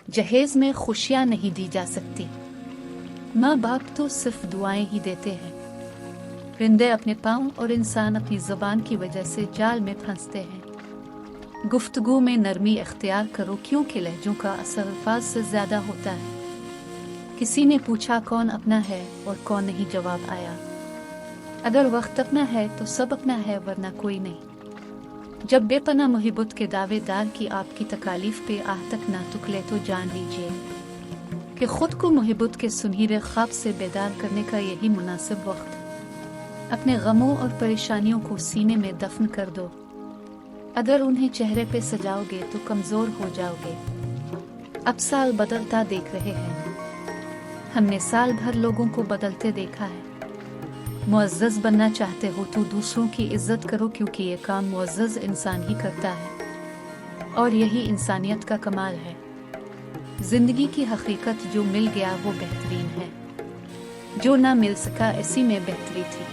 जहेज में खुशियाँ नहीं दी जा सकती। माँ बाप तो सिर्फ दुआएं ही देते हैं। परिंदे अपने पाँव और इंसान अपनी ज़बान की वजह से जाल में फंसते हैं। गुफ्तगू में नरमी इख्तियार करो क्योंकि लहजों का असर अल्फाज से ज़्यादा होता है। किसी ने पूछा कौन अपना है और कौन नहीं, जवाब आया अगर वक्त अपना है तो सब अपना है वरना कोई नहीं। जब बेपना मुहिब्बत के दावेदार की आपकी तकालीफ पे आह तक ना तुकले तो जान लीजिए कि खुद को मुहिब्बत के सुनहरे ख्वाब से बेदार करने का यही मुनासिब वक्त है। अपने गमों और परेशानियों को सीने में दफन कर दो। अगर उन्हें चेहरे पे सजाओगे तो कमज़ोर हो जाओगे। अब साल बदलता देख रहे हैं, हमने साल भर लोगों को बदलते देखा है। मुअज़्ज़ज़ बनना चाहते हो तो दूसरों की इज्जत करो क्योंकि ये काम मुअज़्ज़ज़ इंसान ही करता है और यही इंसानियत का कमाल है। जिंदगी की हकीकत जो मिल गया वो बेहतरीन है, जो ना मिल सका इसी में बेहतरी थी।